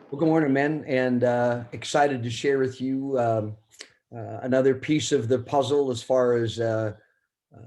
Well, good morning, men, and excited to share with you another piece of the puzzle as far as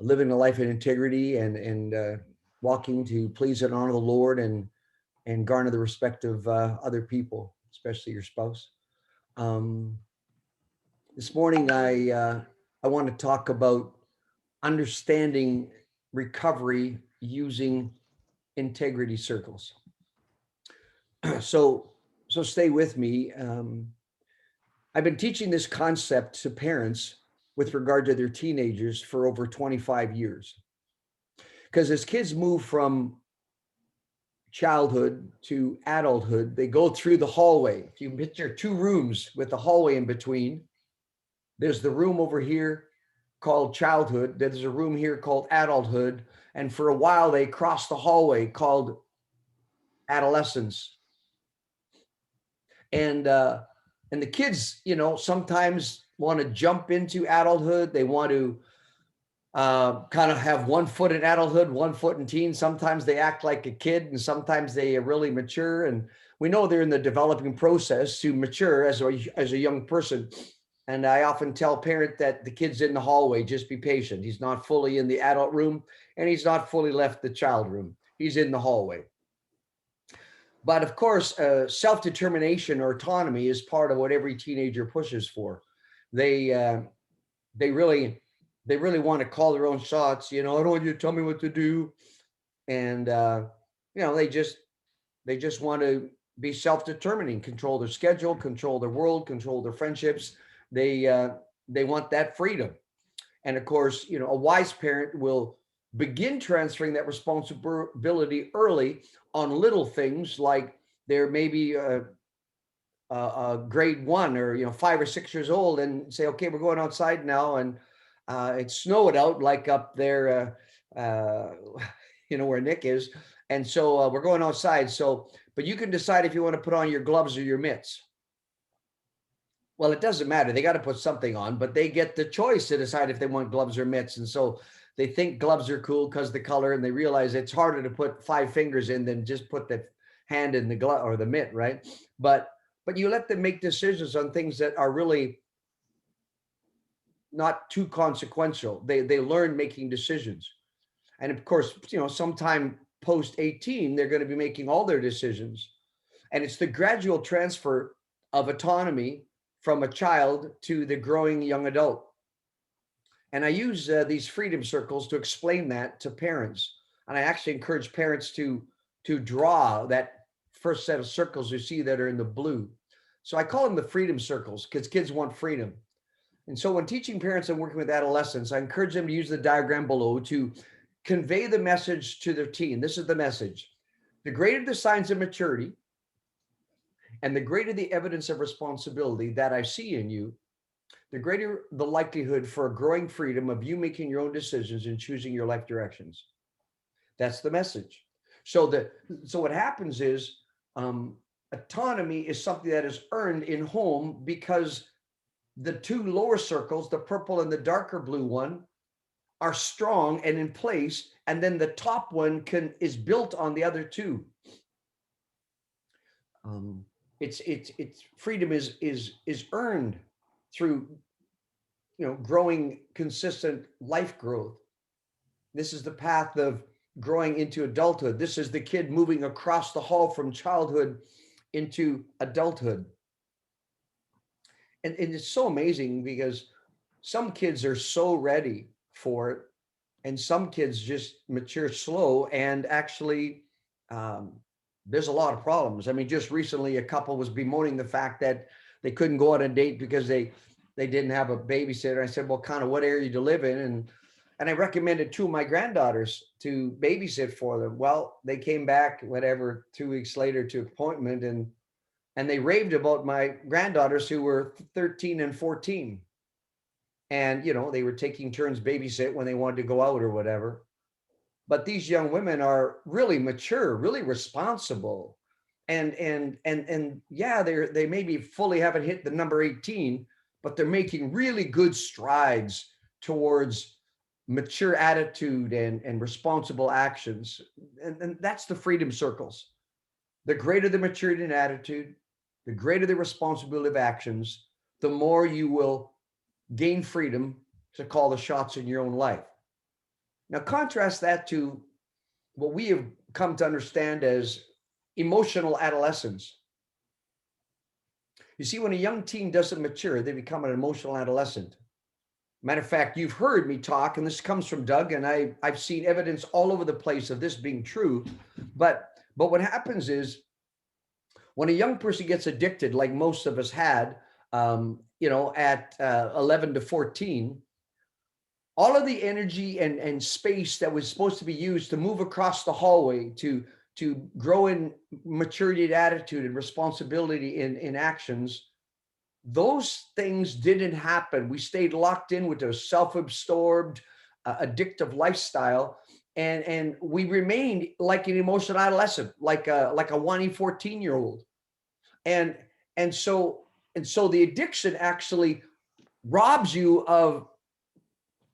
living a life in integrity and walking to please and honor the Lord and garner the respect of other people, especially your spouse. Um, this morning, I want to talk about understanding recovery using integrity circles. so, so stay with me. I've been teaching this concept to parents with regard to their teenagers for over 25 years. Because as kids move from childhood to adulthood, they go through the hallway. If you picture two rooms with the hallway in between, there's the room over here called childhood, there's a room here called adulthood, and for a while they cross the hallway called adolescence. And the kids, sometimes want to jump into adulthood. They want to kind of have one foot in adulthood, one foot in teen. Sometimes they act like a kid, and sometimes they are really mature. And we know they're in the developing process to mature as a young person. And I often tell parent that the kid's in the hallway. Just be patient. He's not fully in the adult room, and he's not fully left the child room. He's in the hallway. But of course, self-determination or autonomy is part of what every teenager pushes for. They uh, they really they really want to call their own shots. I don't want you to tell me what to do, and they just want to be self-determining, control their schedule, control their world, control their friendships. They want that freedom, and of course, a wise parent will begin transferring that responsibility early on little things like there may be grade one or 5 or 6 years old and say, okay, we're going outside now, and it snowed out like up there, where Nick is, and so we're going outside. So, but you can decide if you want to put on your gloves or your mitts. Well, it doesn't matter. They got to put something on, but they get the choice to decide if they want gloves or mitts. And so they think gloves are cool because the color, and they realize it's harder to put 5 fingers in than just put the hand in the glove or the mitt, right? But you let them make decisions on things that are really not too consequential. They learn making decisions. And of course, sometime post 18, they're going to be making all their decisions. And it's the gradual transfer of autonomy from a child to the growing young adult. And I use these freedom circles to explain that to parents. And I actually encourage parents to draw that first set of circles you see that are in the blue. So I call them the freedom circles because kids want freedom. And so when teaching parents and working with adolescents, I encourage them to use the diagram below to convey the message to their teen. This is the message. The greater the signs of maturity and the greater the evidence of responsibility that I see in you, the greater the likelihood for a growing freedom of you making your own decisions and choosing your life directions. That's the message. So what happens is autonomy is something that is earned in home because the two lower circles, the purple and the darker blue one, are strong and in place, and then the top one is built on the other two. It's freedom is earned through growing consistent life growth. This is the path of growing into adulthood. This is the kid moving across the hall from childhood into adulthood. And it's so amazing because some kids are so ready for it, and some kids just mature slow. And actually, um, there's a lot of problems. I mean, just recently, a couple was bemoaning the fact that they couldn't go on a date because they didn't have a babysitter. I said, well, kind of what area do you live in? And I recommended two of my granddaughters to babysit for them. Well, they came back, whatever, 2 weeks later to appointment, and they raved about my granddaughters who were 13 and 14. And, they were taking turns babysit when they wanted to go out or whatever. But these young women are really mature, really responsible. And yeah, they maybe fully haven't hit the number 18, but they're making really good strides towards mature attitude and responsible actions. And that's the freedom circles. The greater the maturity and attitude, the greater the responsibility of actions, the more you will gain freedom to call the shots in your own life. Now, contrast that to what we have come to understand as emotional adolescence. You see, when a young teen doesn't mature, they become an emotional adolescent. Matter of fact, you've heard me talk, and this comes from Doug, and I've seen evidence all over the place of this being true. But what happens is when a young person gets addicted, like most of us had, at 11 to 14, all of the energy and space that was supposed to be used to move across the hallway, to grow in maturity and attitude and responsibility in actions, those things didn't happen. We stayed locked in with a self-absorbed, addictive lifestyle, and we remained like an emotional adolescent, like a whiny 14-year-old. And and so the addiction actually robs you of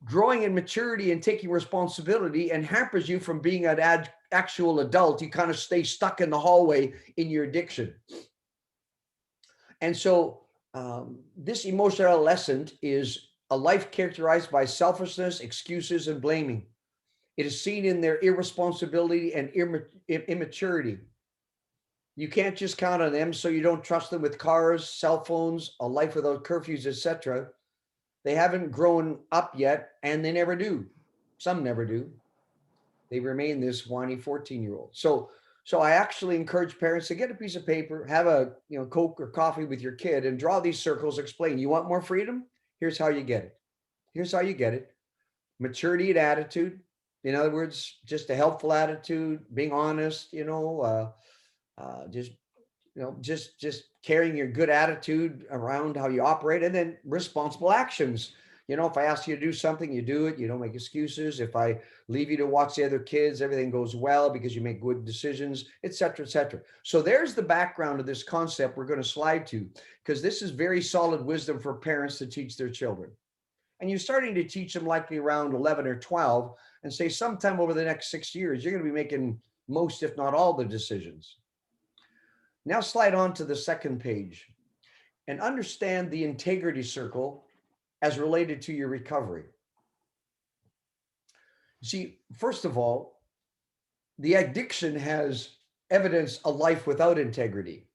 growing in maturity and taking responsibility, and hampers you from being an actual adult. You kind of stay stuck in the hallway in your addiction. And so this emotional adolescent is a life characterized by selfishness, excuses, and blaming. It is seen in their irresponsibility and immaturity. You can't just count on them, so you don't trust them with cars, cell phones, a life without curfews, etc. They haven't grown up yet, and they never do. Some never do. They remain this whiny 14-year-old. So I actually encourage parents to get a piece of paper, have a Coke or coffee with your kid, and draw these circles. Explain. You want more freedom? Here's how you get it. Here's how you get it. Maturity and attitude. In other words, just a helpful attitude, being honest. Just carrying your good attitude around how you operate, and then responsible actions. If I ask you to do something, you do it. You don't make excuses. If I leave you to watch the other kids, everything goes well because you make good decisions, et cetera, et cetera. So there's the background of this concept we're going to slide to, because this is very solid wisdom for parents to teach their children. And you're starting to teach them likely around 11 or 12, and say sometime over the next 6 years, you're going to be making most, if not all, the decisions. Now slide on to the second page and understand the integrity circle as related to your recovery. See, first of all, the addiction has evidenced a life without integrity.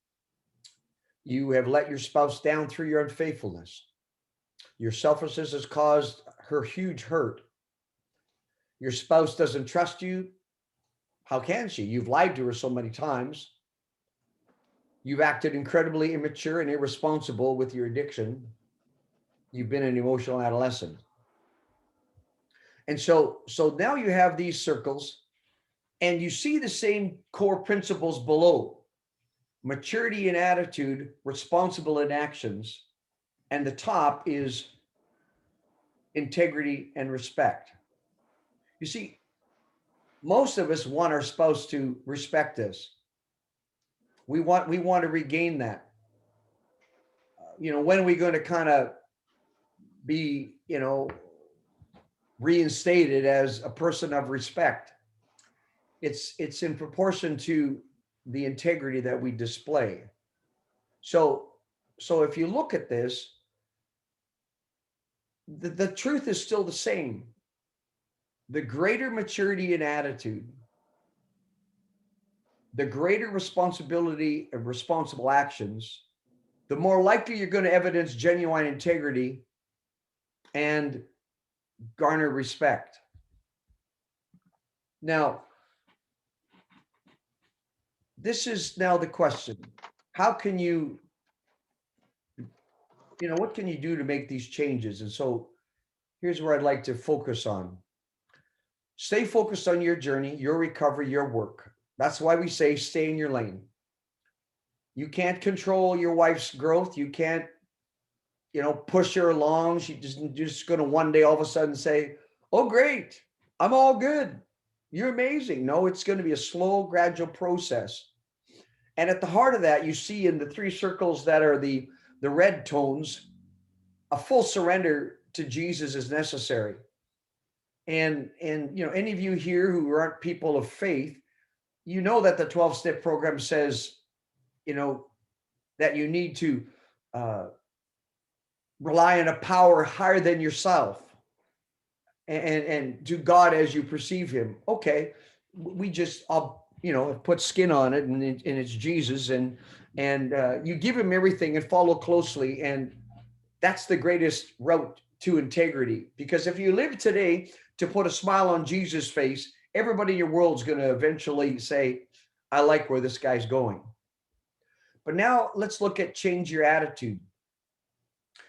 You have let your spouse down through your unfaithfulness. Your selfishness has caused her huge hurt. Your spouse doesn't trust you. How can she? You've lied to her so many times. You've acted incredibly immature and irresponsible with your addiction. You've been an emotional adolescent. And so now you have these circles, and you see the same core principles below: maturity in attitude, responsible in actions, and the top is integrity and respect. You see, most of us want our spouse to respect us. We want to regain that. When are we going to kind of be, reinstated as a person of respect? It's in proportion to the integrity that we display. So if you look at this, the truth is still the same. The greater maturity and attitude, the greater responsibility and responsible actions, the more likely you're going to evidence genuine integrity and garner respect. Now, this is now the question: how can you, what can you do to make these changes? And so here's where I'd like to focus on. Stay focused on your journey, your recovery, your work. That's why we say stay in your lane. You can't control your wife's growth. You can't, push her along. She's just going to one day all of a sudden say, "Oh, great, I'm all good. You're amazing." No, it's going to be a slow, gradual process. And at the heart of that, you see in the three circles that are the red tones, a full surrender to Jesus is necessary. And any of you here who aren't people of faith, that the 12-step program says, that you need to uh, rely on a power higher than yourself and do God as you perceive him. Okay, we just put skin on it, and it's Jesus, and you give him everything and follow closely, and that's the greatest route to integrity. Because if you live today to put a smile on Jesus' face, everybody in your world's going to eventually say, I like where this guy's going. But now let's look at change your attitude.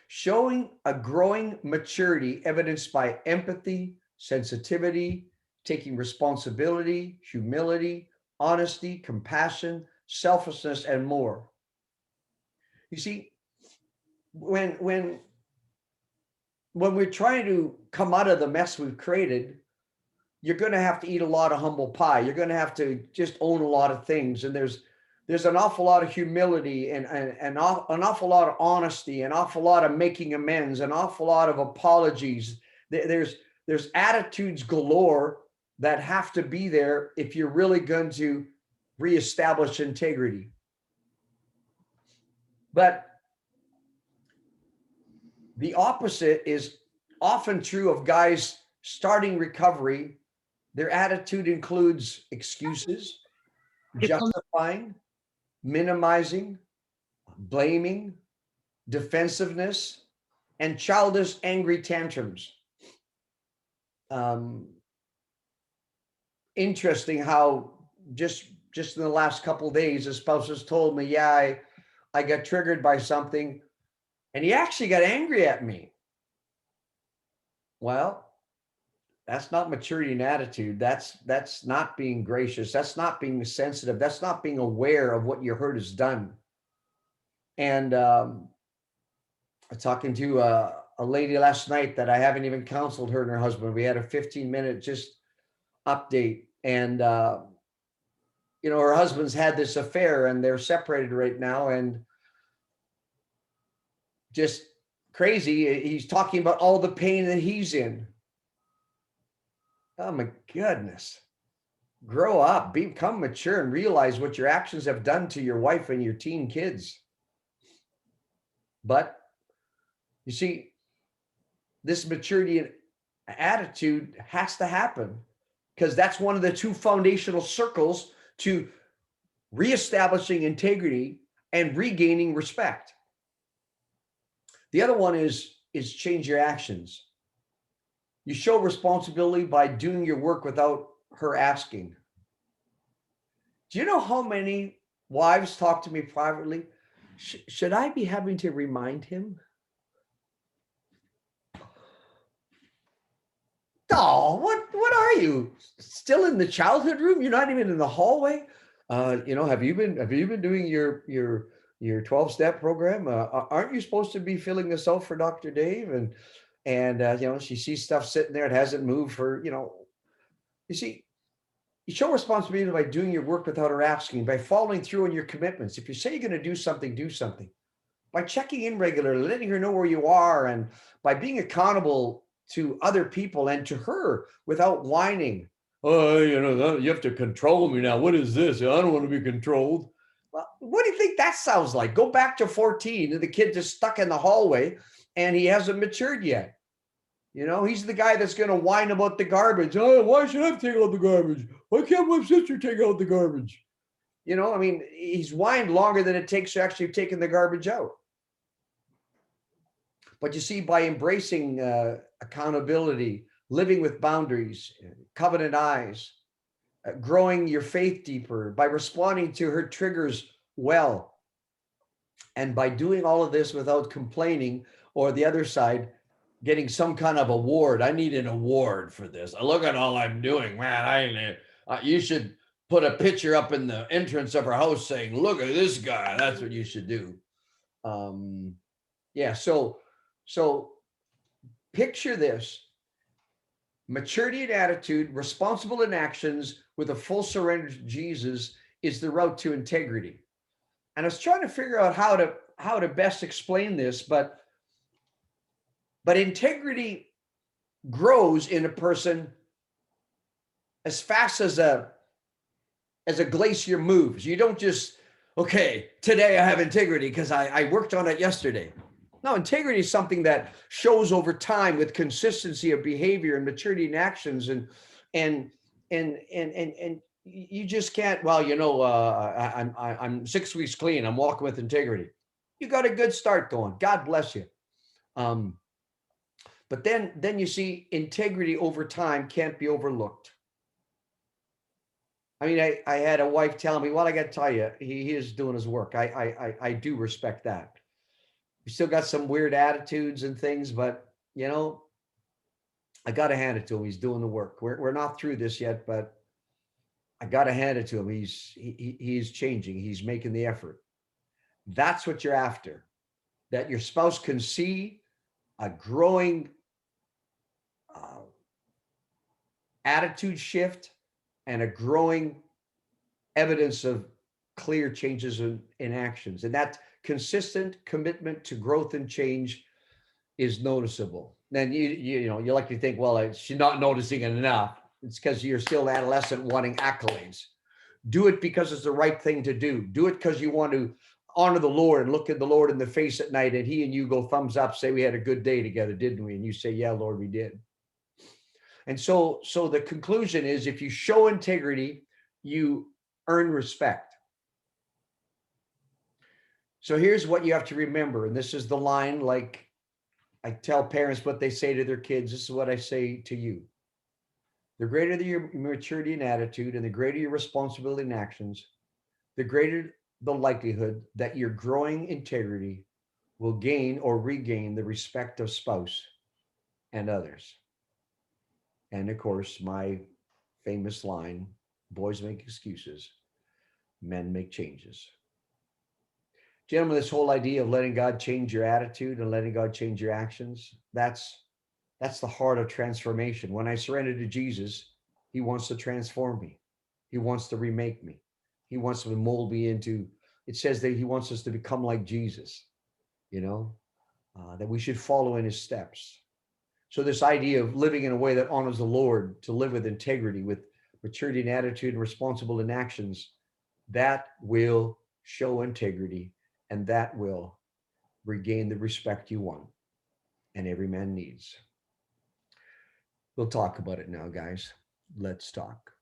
Showing a growing maturity evidenced by empathy, sensitivity, taking responsibility, humility, honesty, compassion, selflessness, and more. You see, when we're trying to come out of the mess we've created, you're going to have to eat a lot of humble pie. You're going to have to just own a lot of things. And there's an awful lot of humility and an awful lot of honesty, an awful lot of making amends, an awful lot of apologies. There's attitudes galore that have to be there if you're really going to reestablish integrity. But the opposite is often true of guys starting recovery. Their attitude includes excuses, justifying, minimizing, blaming, defensiveness, and childish angry tantrums. Interesting how just in the last couple of days, a spouse has told me, yeah, I got triggered by something, and he actually got angry at me. Well, that's not maturity and attitude. That's not being gracious. That's not being sensitive. That's not being aware of what your hurt has done. And talking to a lady last night that I haven't even counseled, her and her husband. We had a 15-minute just update, and her husband's had this affair, and they're separated right now, and just crazy. He's talking about all the pain that he's in. Oh my goodness. Grow up, become mature, and realize what your actions have done to your wife and your teen kids. But you see, this maturity and attitude has to happen, because that's one of the two foundational circles to reestablishing integrity and regaining respect. The other one is change your actions. You show responsibility by doing your work without her asking. Do you know how many wives talk to me privately? Should I be having to remind him? Oh, what are you? Still in the childhood room? You're not even in the hallway? Have you been doing your 12-step program? Aren't you supposed to be filling this out for Dr. Dave? And she sees stuff sitting there. It hasn't moved for, you see, you show responsibility by doing your work without her asking, by following through on your commitments. If you say you're going to do something, by checking in regularly, letting her know where you are, and by being accountable to other people and to her without whining. Oh, you have to control me now. What is this? I don't want to be controlled. Well, what do you think that sounds like? Go back to 14 and the kid just stuck in the hallway and he hasn't matured yet. He's the guy that's going to whine about the garbage. Oh, why should I take out the garbage? Why can't my sister take out the garbage? He's whined longer than it takes to actually taking the garbage out. But you see, by embracing accountability, living with boundaries, covenant eyes, growing your faith deeper, by responding to her triggers well, and by doing all of this without complaining, or the other side, getting some kind of award. I need an award for this. Look at all I'm doing, man. You should put a picture up in the entrance of our house saying, look at this guy. That's what you should do. So picture this: maturity in attitude, responsible in actions, with a full surrender to Jesus is the route to integrity. And I was trying to figure out how to best explain this, but integrity grows in a person as fast as a glacier moves. You don't just okay, today I have integrity because I worked on it yesterday. No, integrity is something that shows over time with consistency of behavior and maturity in actions, and and you just can't. Well, I'm 6 weeks clean. I'm walking with integrity. You got a good start going. God bless you. Um, but then you see integrity over time can't be overlooked. I mean, I had a wife tell me, well, I got to tell you, he is doing his work. I do respect that. We still got some weird attitudes and things, but I got to hand it to him. He's doing the work. We're not through this yet, but I got to hand it to him. He's changing. He's making the effort. That's what you're after. That your spouse can see a growing uh, attitude shift and a growing evidence of clear changes in actions. And that consistent commitment to growth and change is noticeable. Then you likely think, well, she's not noticing it enough. It's because you're still an adolescent wanting accolades. Do it because it's the right thing to do. Do it because you want to honor the Lord and look at the Lord in the face at night, and he and you go thumbs up, say we had a good day together, didn't we? And you say, yeah, Lord, we did. And so the conclusion is, if you show integrity, you earn respect. So here's what you have to remember, and this is the line, like I tell parents what they say to their kids. This is what I say to you. The greater your maturity and attitude, and the greater your responsibility and actions, the greater the likelihood that your growing integrity will gain or regain the respect of spouse and others. And of course, my famous line, boys make excuses, men make changes. Gentlemen, this whole idea of letting God change your attitude and letting God change your actions, that's the heart of transformation. When I surrender to Jesus, he wants to transform me. He wants to remake me. He wants to mold me into, it says that he wants us to become like Jesus, that we should follow in his steps. So this idea of living in a way that honors the Lord, to live with integrity, with maturity and attitude, and responsible in actions, that will show integrity, and that will regain the respect you want and every man needs. We'll talk about it now, guys. Let's talk.